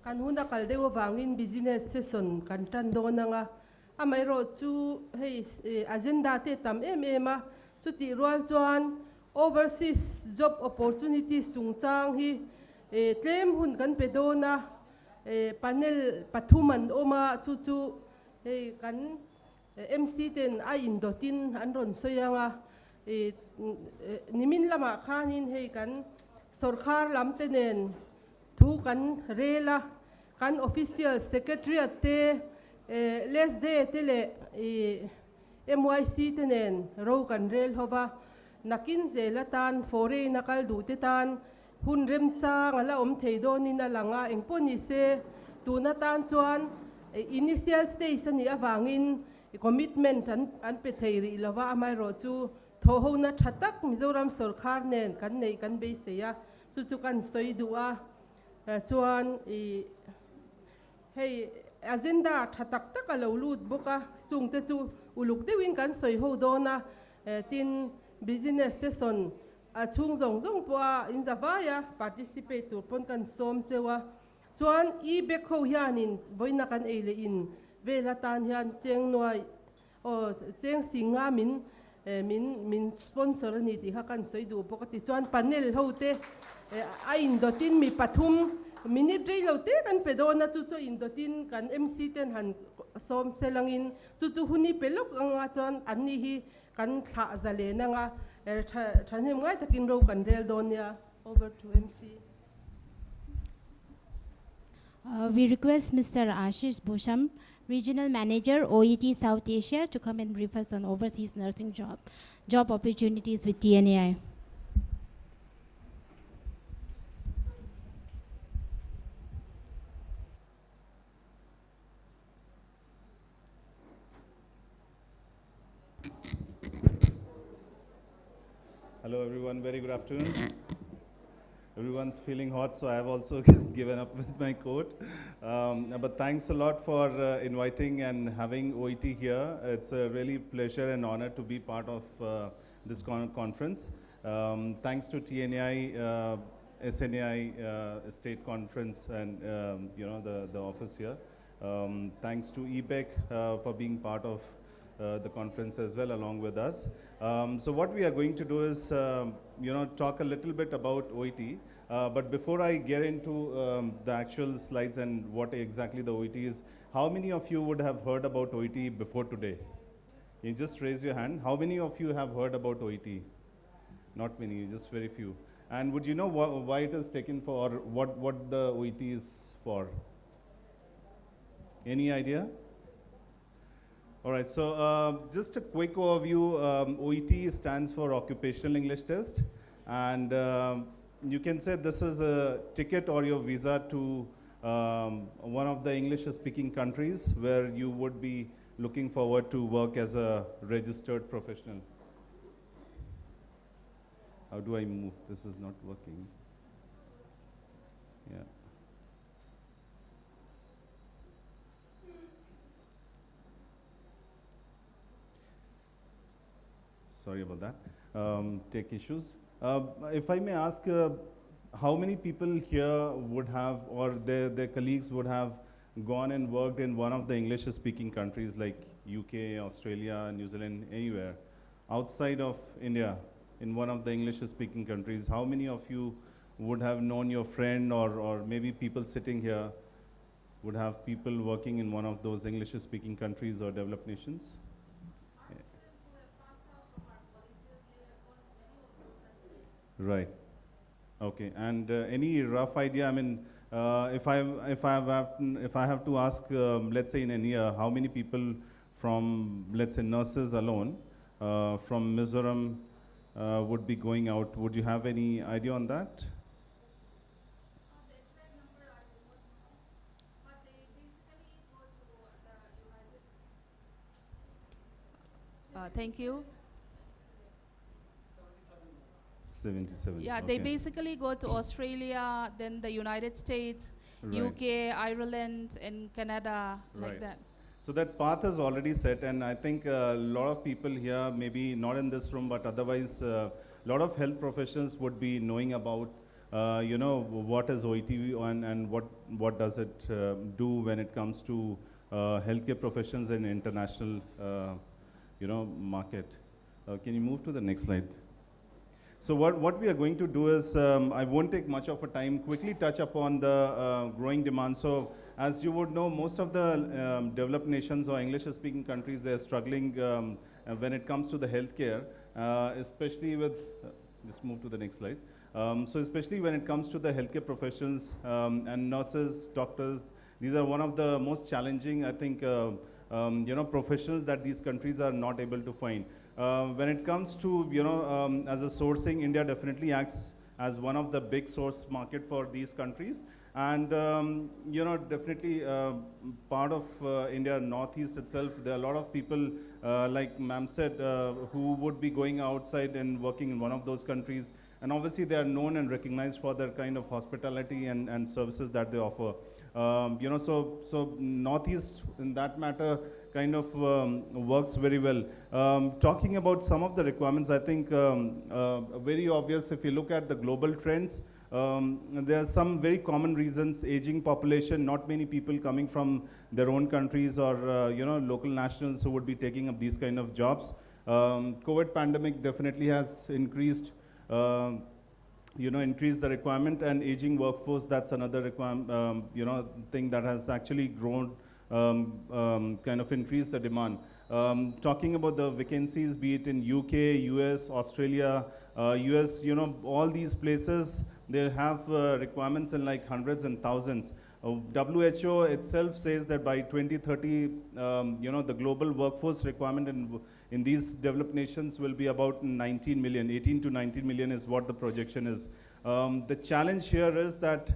kan huna kaldewa wangin business session kan tando nga amay ro chu hey agenda te tam ema chu ti rual chuan overseas job opportunities sungchang hi tlem hun kan pedona panel pathuman oma chu kan MC ten ai indotin anron soyanga nimin lama khanin hei kan sarkar lamtenen thu kan rela kan official secretariat te les de tele MYC tenen ro kan rel hova nakin zelatan foreign nakal dutetan hun remcha ngala theidonin alanga engponi se tunatan chuan initial stage ani awangin commitment an pe theiri lawa amai ro chu thoho na thatak Mizoram sarkar nen kan nei kan be se ya chu kan soidua chuan hey agenda thatak tak alo lut boka chungte chu uluk dewin kan soi ho dona tin business session chung zong po in zawaya participate tur pon kan som chewa chuan bek ho hianin boina kan eile in velatan hian cheng noi o cheng singa min sponsor ni ti hakan soidu pokati chuan panel hote ain dotin mi pathum minitri lote kan pedona chu indotin kan MC ten han som selangin chu huni pelok anga chuan anni hi kan tha zale na nga thanem ngai takin ro kan rel donia. Over to MC. We request Mr. Ashish Bhusham, Regional Manager, OET South Asia, to come and brief us on overseas nursing job opportunities with TNAI. Hello everyone, very good afternoon. Everyone's feeling hot, so I have also given up with my coat. But thanks a lot for inviting and having OET here. It's a really pleasure and honor to be part of this conference. Thanks to TNAI, SNAI State Conference and the office here. Thanks to EBEC for being part of the conference as well along with us. So what we are going to do is talk a little bit about OET. But before I get into the actual slides and what exactly the OET is, how many of you would have heard about OET before today? You just raise your hand. How many of you have heard about OET? Not many, just very few. And would you know why it is taken for, or what the OET is for? Any idea? All right, so just a quick overview. OET stands for Occupational English Test, and you can say this is a ticket or your visa to one of the English-speaking countries where you would be looking forward to work as a registered professional. How do I move? This is not working. Yeah. Sorry about that. Tech issues. If I may ask, how many people here would have, or their colleagues would have gone and worked in one of the English-speaking countries like UK, Australia, New Zealand, anywhere, outside of India, in one of the English-speaking countries? How many of you would have known your friend, or maybe people sitting here would have people working in one of those English-speaking countries or developed nations? Right. Okay. And any rough idea? I mean, if I have to ask, let's say in a year, how many people from, let's say, nurses alone from Mizoram would be going out? Would you have any idea on that? Thank you. 77. Yeah, okay. They basically go to Australia, then the United States, Right. UK, Ireland, and Canada, like Right. that. So that path is already set, and I think a lot of people here, maybe not in this room, but otherwise, a lot of health professionals would be knowing about what is OET and what does it do when it comes to healthcare professions in international, market. Can you move to the next slide? So what we are going to do is, I won't take much of a time, quickly touch upon the growing demand. So as you would know, most of the developed nations or English-speaking countries, they're struggling when it comes to the healthcare, especially with, just move to the next slide. So especially when it comes to the healthcare professions and nurses, doctors, these are one of the most challenging, I think, professions that these countries are not able to find. When it comes to, as a sourcing, India definitely acts as one of the big source market for these countries. And, definitely part of India, Northeast itself, there are a lot of people, like ma'am said, who would be going outside and working in one of those countries. And obviously they are known and recognized for their kind of hospitality and services that they offer. So Northeast in that matter kind of works very well. Talking about some of the requirements, I think very obvious if you look at the global trends, there are some very common reasons: aging population, not many people coming from their own countries or local nationals who would be taking up these kind of jobs. COVID pandemic definitely has increased increase the requirement, and aging workforce, that's another requirement, thing that has actually grown, kind of increased the demand. Talking about the vacancies, be it in UK, US, Australia, US, all these places, they have requirements in like hundreds and thousands. WHO itself says that by 2030, the global workforce requirement in these developed nations will be about 19 million, 18 to 19 million is what the projection is. The challenge here is that,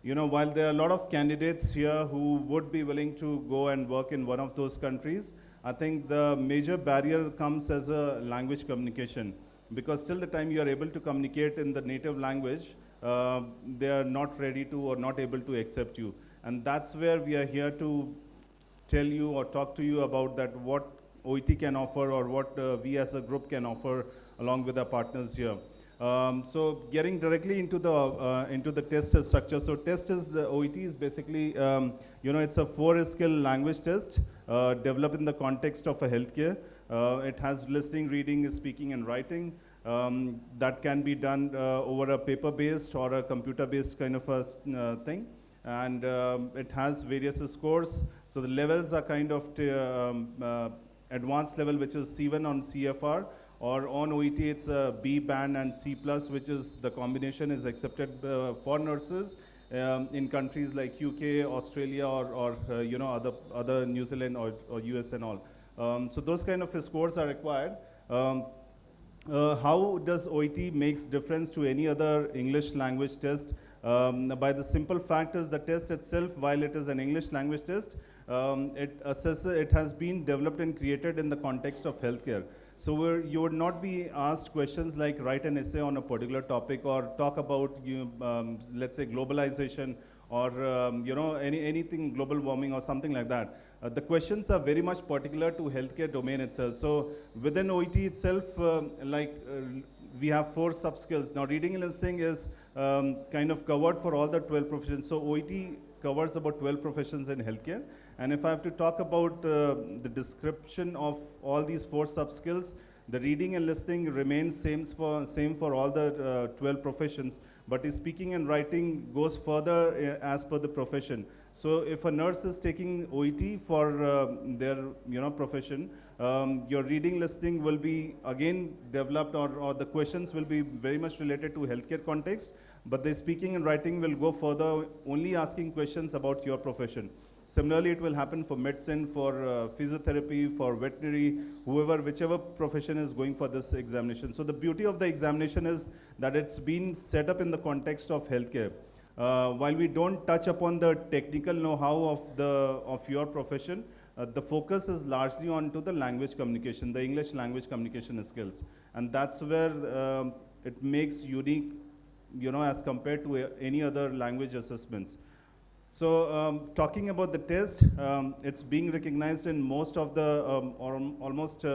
while there are a lot of candidates here who would be willing to go and work in one of those countries, I think the major barrier comes as a language communication. Because till the time you are able to communicate in the native language, they are not ready to or not able to accept you. And that's where we are here to tell you or talk to you about that, what OET can offer or what we as a group can offer along with our partners here. So getting directly into the test structure. So test is, the OET is basically, it's a 4-skill language test developed in the context of a healthcare. It has listening, reading, speaking, and writing. That can be done over a paper-based or a computer-based kind of a thing. And it has various scores. So the levels are kind of advanced level, which is C1 on CFR, or on OET it's a B band and C+, which is the combination is accepted for nurses in countries like UK, Australia, or other New Zealand or US and all. So those kind of scores are required. How does OET makes difference to any other English language test? By the simple fact is the test itself, while it is an English language test, it has been developed and created in the context of healthcare. So you would not be asked questions like write an essay on a particular topic or talk about, let's say, globalization or anything global warming or something like that. The questions are very much particular to healthcare domain itself. So within OET itself, we have 4 sub-skills. Now reading and listening is kind of covered for all the 12 professions. So OET covers about 12 professions in healthcare. And if I have to talk about the description of all these 4 sub-skills, the reading and listening remains same for all the 12 professions, but the speaking and writing goes further as per the profession. So if a nurse is taking OET for their profession, your reading listening will be again developed, or the questions will be very much related to healthcare context, but the speaking and writing will go further, only asking questions about your profession. Similarly, it will happen for medicine, for physiotherapy, for veterinary, whichever profession is going for this examination. So the beauty of the examination is that it's been set up in the context of healthcare. While we don't touch upon the technical know-how of your profession, the focus is largely onto the language communication, the English language communication skills. And that's where it makes unique, as compared to any other language assessments. So talking about the test, it's being recognized in most of the, or almost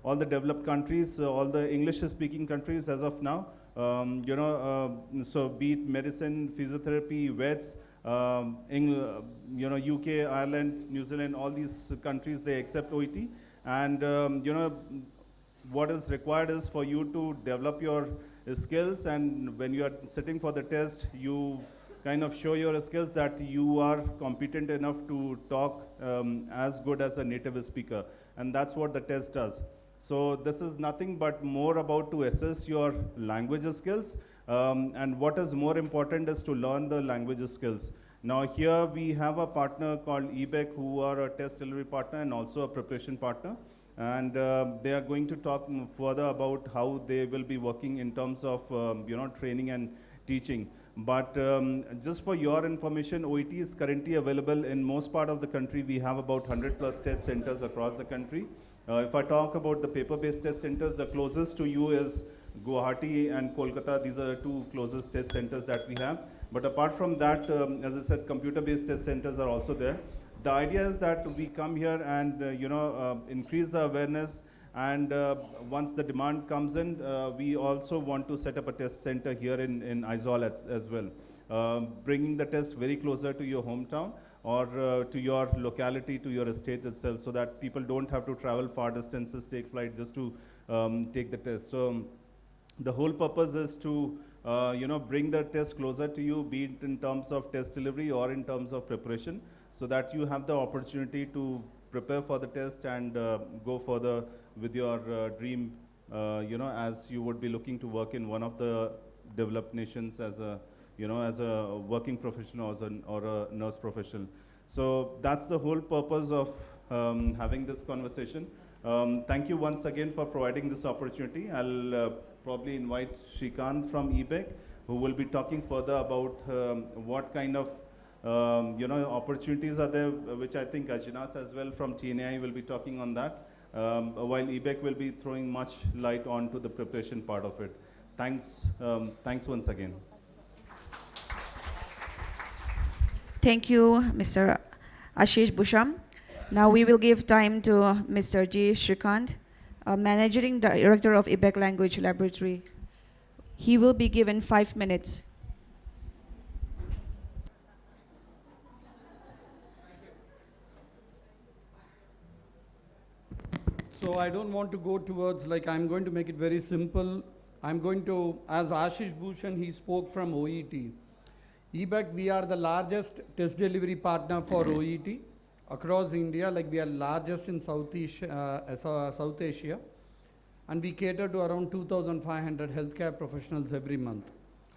all the developed countries, all the English-speaking countries as of now. So be it medicine, physiotherapy, vets, UK, Ireland, New Zealand, all these countries, they accept OET. And, what is required is for you to develop your skills, and when you are sitting for the test, you kind of show your skills that you are competent enough to talk as good as a native speaker. And that's what the test does. So this is nothing but more about to assess your language skills. And what is more important is to learn the language skills. Now here we have a partner called EBEC, who are a test delivery partner and also a preparation partner. And they are going to talk further about how they will be working in terms of training and teaching. But just for your information, OET is currently available in most part of the country. We have about 100 plus test centers across the country. If I talk about the paper-based test centers, the closest to you is Guwahati and Kolkata. These are the two closest test centers that we have. But apart from that, as I said, computer-based test centers are also there. The idea is that we come here and increase the awareness, and once the demand comes in, we also want to set up a test center here in Aizawl as well, bringing the test very closer to your hometown or to your locality, to your state itself, so that people don't have to travel far distances, take flight just to take the test. So the whole purpose is to bring the test closer to you, be it in terms of test delivery or in terms of preparation, so that you have the opportunity to prepare for the test and go further with your dream, as you would be looking to work in one of the developed nations as a, as a working professional or a nurse professional. So that's the whole purpose of having this conversation. Thank you once again for providing this opportunity. I'll probably invite Shrikant from EBEC, who will be talking further about what kind of opportunities are there, which I think Ajnas as well from TNAI will be talking on that, while EBEC will be throwing much light onto the preparation part of it. Thanks once again. Thank you, Mr. Ashish Bhusham. Now we will give time to Mr. G. Shrikant, Managing Director of EBEC Language Laboratory. He will be given 5 minutes. So I don't want to go towards, I'm going to make it very simple. I'm going to, as Ashish Bhushan, he spoke from OET. EBEC, we are the largest test delivery partner for OET across India. We are largest in South Asia. And we cater to around 2,500 healthcare professionals every month.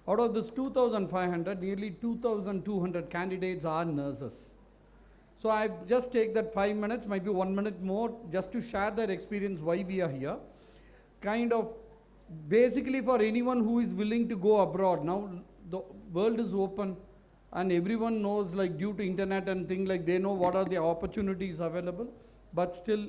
Out of this 2,500, nearly 2,200 candidates are nurses. So I just take that 5 minutes, maybe 1 minute more, just to share that experience why we are here. Kind of basically for anyone who is willing to go abroad. Now the world is open and everyone knows, due to internet and things, they know what are the opportunities available. But still,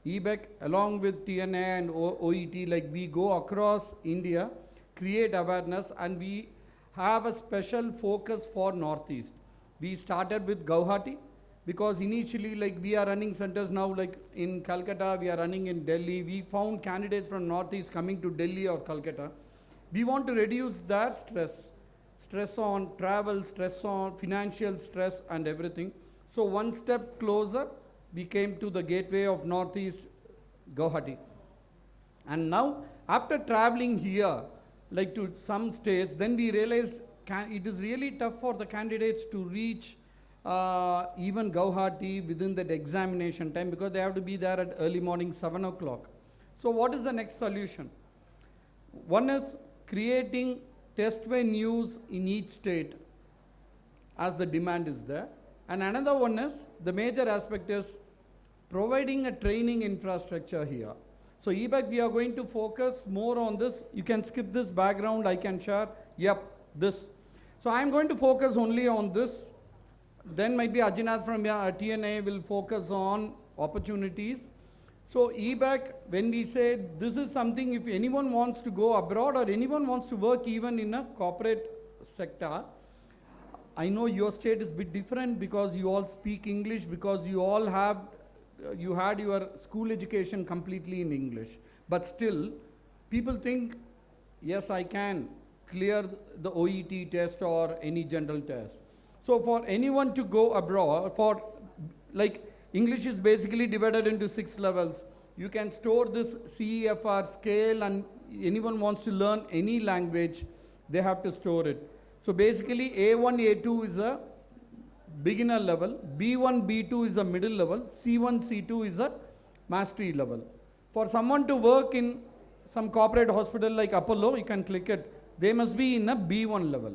EBEC along with TNAI and OET, we go across India, create awareness, and we have a special focus for Northeast. We started with Guwahati, because initially we are running centers now in Calcutta, we are running in Delhi. We found candidates from Northeast coming to Delhi or Calcutta. We want to reduce their stress on travel, stress on financial stress and everything. So one step closer, we came to the gateway of Northeast, Guwahati. And now after traveling here, to some states, then we realized it is really tough for the candidates to reach even Guwahati within that examination time, because they have to be there at early morning 7 o'clock. So what is the next solution? One is creating test venues in each state as the demand is there. And another one is, the major aspect is providing a training infrastructure here. So EBEC, we are going to focus more on this. You can skip this background, I can share. Yep, this. So I'm going to focus only on this. Then maybe Ajinath from TNAI will focus on opportunities. So EBEC, when we say this is something, if anyone wants to go abroad or anyone wants to work even in a corporate sector, I know your state is a bit different because you all speak English, because you all have, you had your school education completely in English. But still, people think yes, I can clear the OET test or any general test. So for anyone to go abroad, for like English is basically divided into 6 levels. You can store this CEFR scale, and anyone wants to learn any language, they have to store it. So basically A1, A2 is a beginner level, B1, B2 is a middle level, C1, C2 is a mastery level. For someone to work in some corporate hospital like Apollo, you can click it, they must be in a B1 level.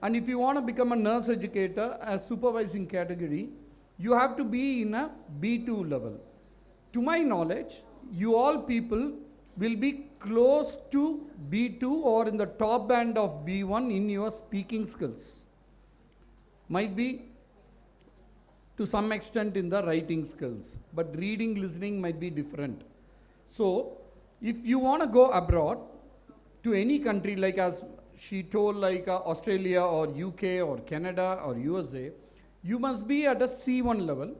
And if you want to become a nurse educator as supervising category, you have to be in a B2 level. To my knowledge, you all people will be close to B2 or in the top band of B1 in your speaking skills. Might be to some extent in the writing skills, but reading, listening might be different. So, if you want to go abroad to any country, like as she told, like Australia or UK or Canada or USA, you must be at a C1 level,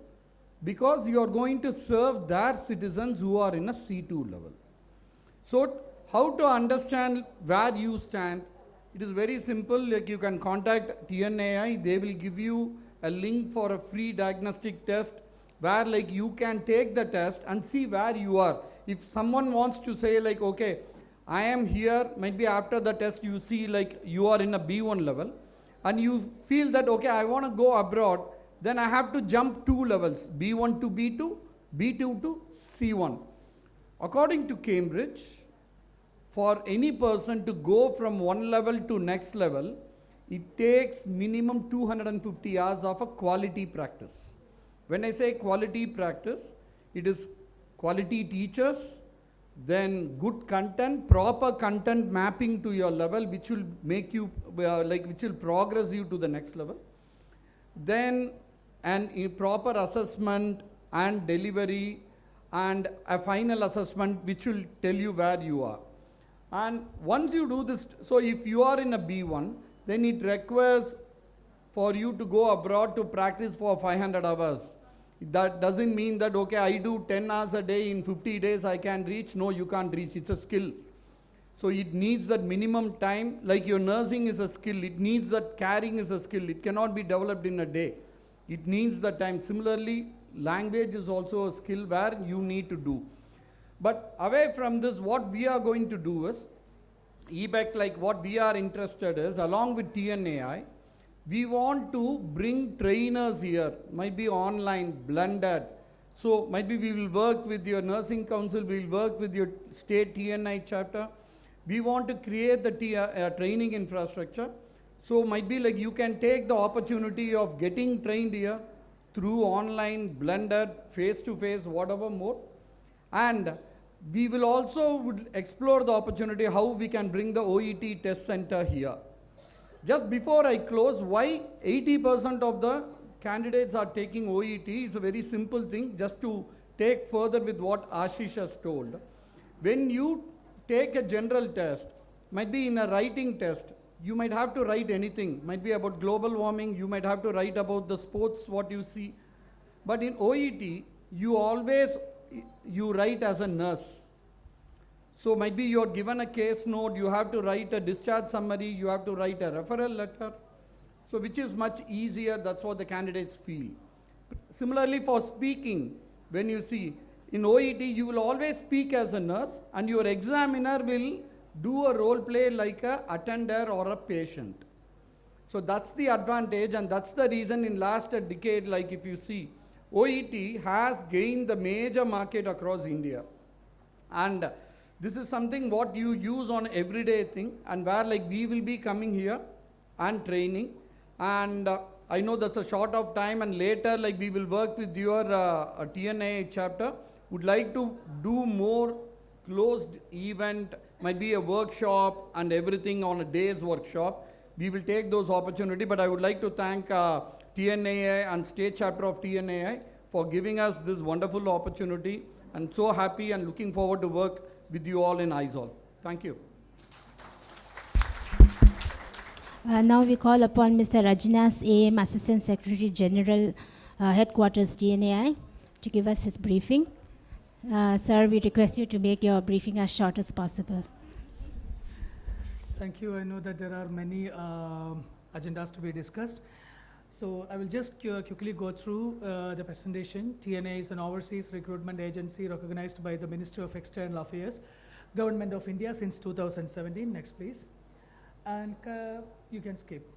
because you are going to serve their citizens who are in a C2 level. So how to understand where you stand? It is very simple. Like you can contact TNAI, they will give you a link for a free diagnostic test where like you can take the test and see where you are. If someone wants to say like, okay, I am here, maybe after the test you see like you are in a B1 level and you feel that, okay, I want to go abroad, then I have to jump 2 levels, B1 to B2, B2 to C1. According to Cambridge, for any person to go from one level to next level, it takes minimum 250 hours of a quality practice. When I say quality practice, it is quality teachers, then good content, proper content mapping to your level, which will make you, which will progress you to the next level. Then an proper assessment and delivery and a final assessment which will tell you where you are. And once you do this, so if you are in a B1, then it requires for you to go abroad to practice for 500 hours. That doesn't mean that, okay, I do 10 hours a day, in 50 days I can reach. No, you can't reach. It's a skill. So it needs that minimum time, like your nursing is a skill. It needs that caring is a skill. It cannot be developed in a day. It needs the time. Similarly, language is also a skill where you need to do. But away from this, what we are going to do is, EBEC, like what we are interested is, along with TNAI, we want to bring trainers here, might be online, blended. So might be we will work with your nursing council, we will work with your state TNAI chapter. We want to create the training infrastructure. So might be like you can take the opportunity of getting trained here through online, blended, face-to-face, whatever mode. And we will also would explore the opportunity how we can bring the OET test center here. Just before I close, why 80% of the candidates are taking OET is a very simple thing, just to take further with what Ashish has told. When you take a general test, might be in a writing test, you might have to write anything, might be about global warming, you might have to write about the sports, what you see. But in OET, you write as a nurse. So might be you're given a case note, you have to write a discharge summary, you have to write a referral letter. So which is much easier, that's what the candidates feel. Similarly for speaking, when you see, in OET you will always speak as a nurse and your examiner will do a role play like a attender or a patient. So that's the advantage, and that's the reason in last decade, like if you see, OET has gained the major market across India. And this is something what you use on everyday thing, and where like we will be coming here and training. And I know that's a short of time, and later like we will work with your TNAI chapter. Would like to do more closed event, might be a workshop and everything on a day's workshop. We will take those opportunity, but I would like to thank TNAI and state chapter of TNAI for giving us this wonderful opportunity, and so happy and looking forward to work with you all in Aizawl. Thank you. Now we call upon Mr. Rajnas A.M., Assistant Secretary General, Headquarters TNAI, to give us his briefing. Sir, we request you to make your briefing as short as possible. Thank you. I know that there are many agendas to be discussed. So I will just quickly go through the presentation. TNAI is an overseas recruitment agency recognized by the Ministry of External Affairs, Government of India since 2017. Next, please. And you can skip.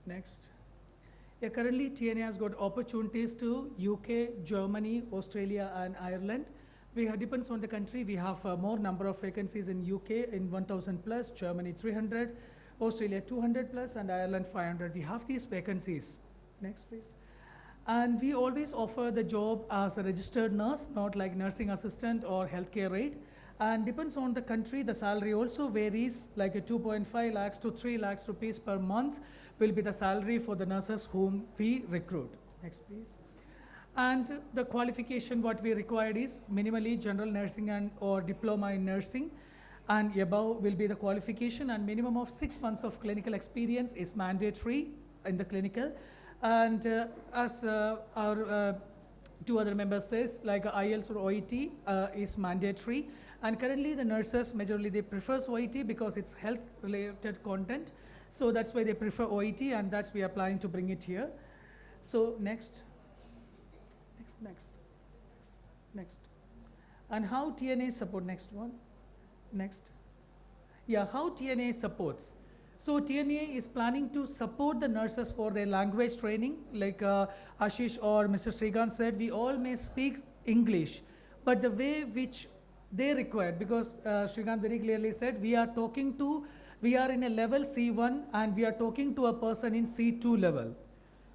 Next. Yeah, currently, TNAI has got opportunities to UK, Germany, Australia, and Ireland. Depends on the country. We have more number of vacancies in UK in 1,000 plus, Germany 300, Australia 200 plus, and Ireland 500. We have these vacancies. Next, please. And we always offer the job as a registered nurse, not like nursing assistant or healthcare aide. And depends on the country, the salary also varies, like a 2.5 lakhs to 3 lakhs rupees per month will be the salary for the nurses whom we recruit. Next, please. And the qualification what we required is minimally general nursing and or diploma in nursing, and above will be the qualification, and minimum of 6 months of clinical experience is mandatory in the clinical. And as our two other members says, like IELTS or OET is mandatory. And currently the nurses majorly they prefer OET because it's health related content. So that's why they prefer OET, and that's we are planning to bring it here. So next. And how TNA support, next one. Next. Yeah, how TNA supports. So TNA is planning to support the nurses for their language training. Like Ashish or Mr. Srikanth said, we all may speak English, but the way which they require, because Srikanth very clearly said, we are in a level C1 and we are talking to a person in C2 level.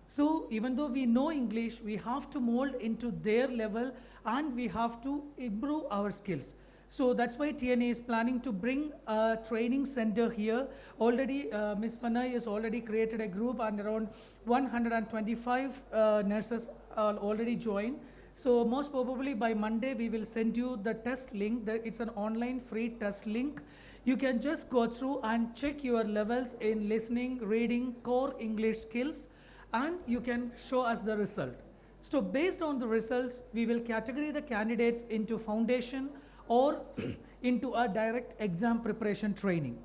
So even though we know English, we have to mold into their level and we have to improve our skills. So that's why TNA is planning to bring a training center here. Already, Ms. Panay has already created a group and around 125 nurses are already joined. So most probably by Monday, we will send you the test link. It's an online free test link. You can just go through and check your levels in listening, reading, core English skills, and you can show us the result. So based on the results, we will categorize the candidates into foundation or into a direct exam preparation training.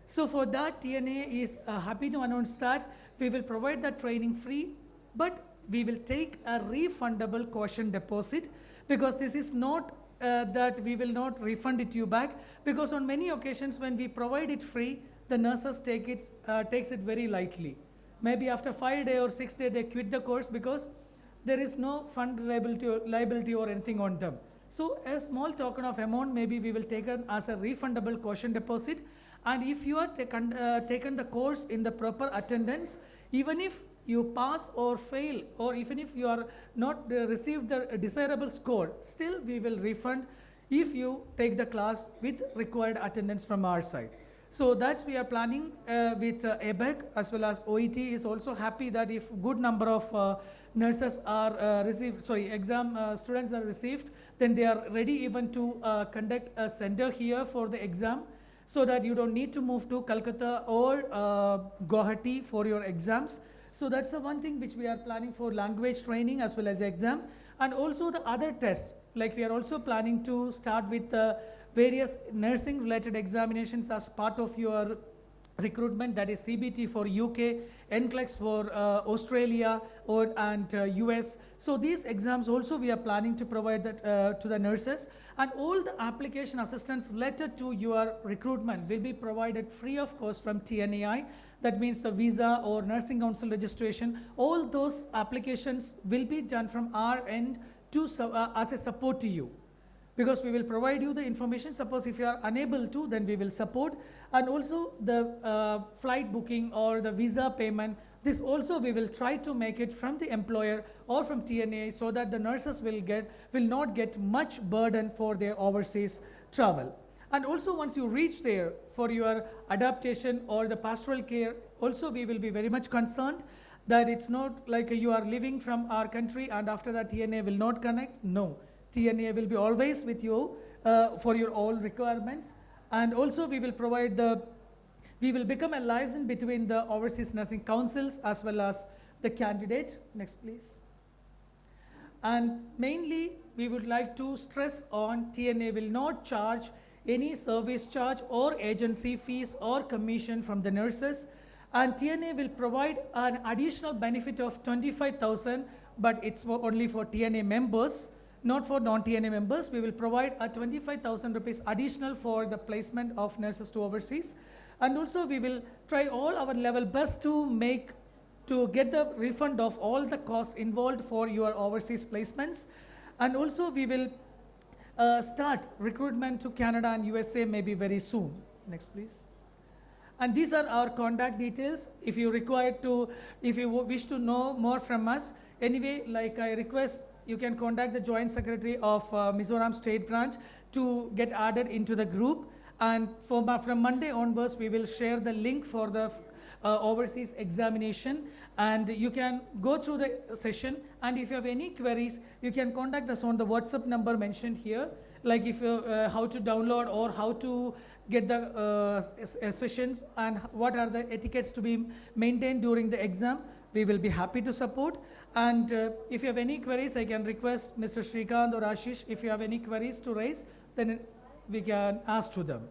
So for that, TNA is happy to announce that we will provide that training free, but we will take a refundable caution deposit, because this is not that we will not refund it you back, because on many occasions when we provide it free, the nurses takes it very lightly. Maybe after 5 days or 6 days, they quit the course because there is no fund liability or anything on them. So a small token of amount, maybe we will take it as a refundable caution deposit. And if you are taken the course in the proper attendance, even if you pass or fail, or even if you are not received the desirable score, still we will refund if you take the class with required attendance from our side. So that's we are planning with ABEC, as well as OET is also happy that if good number of nurses are exam students are received, then they are ready even to conduct a center here for the exam, so that you don't need to move to Calcutta or Guwahati for your exams. So that's the one thing which we are planning for language training as well as exam. And also the other tests, like we are also planning to start with various nursing related examinations as part of your recruitment, that is CBT for UK, NCLEX for Australia and US. So these exams also we are planning to provide that to the nurses, and all the application assistance related to your recruitment will be provided free of cost from TNAI. That means the visa or nursing council registration, all those applications will be done from our end to as a support to you. Because we will provide you the information. Suppose if you are unable to, then we will support. And also the flight booking or the visa payment, this also we will try to make it from the employer or from TNA, so that the nurses will not get much burden for their overseas travel. And also once you reach there for your adaptation or the pastoral care, also we will be very much concerned that it's not like you are living from our country and after that TNA will not connect. No. TNA will be always with you for your all requirements. And also we will become a liaison between the overseas nursing councils as well as the candidate. Next, please. And mainly we would like to stress on TNA will not charge any service charge or agency fees or commission from the nurses. And TNA will provide an additional benefit of 25,000, but it's only for TNA members, not for non-TNA members. We will provide a 25,000 rupees additional for the placement of nurses to overseas. And also we will try all our level best to get the refund of all the costs involved for your overseas placements. And also we will start recruitment to Canada and USA maybe very soon. Next, please. And these are our contact details. If you wish to know more from us, anyway, like I request, you can contact the Joint Secretary of Mizoram State Branch to get added into the group. And from Monday onwards, we will share the link for the overseas examination, and you can go through the session. And if you have any queries, you can contact us on the WhatsApp number mentioned here, like if how to download or how to get the sessions and what are the etiquettes to be maintained during the exam. We will be happy to support. And if you have any queries, I can request Mr. Srikanth or Ashish, if you have any queries to raise, then we can ask to them.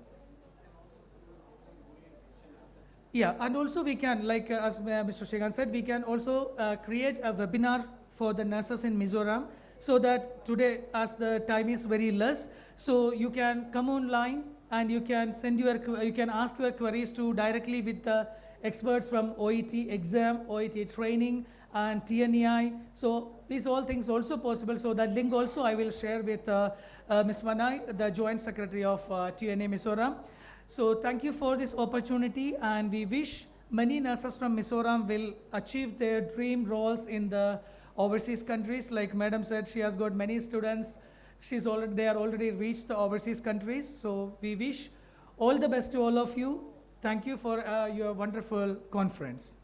Yeah, and also we can, like as Mr. Srikanth said, we can also create a webinar for the nurses in Mizoram, so that today, as the time is very less, so you can come online and you can ask your queries to directly with the experts from OET exam, OET training, and TNAI. So these all things also possible. So that link also I will share with Ms. Manai, the Joint Secretary of TNA Mizoram. So thank you for this opportunity, and we wish many nurses from Mizoram will achieve their dream roles in the overseas countries. Like Madam said, she has got many students. They are already reached the overseas countries. So we wish all the best to all of you. Thank you for your wonderful conference.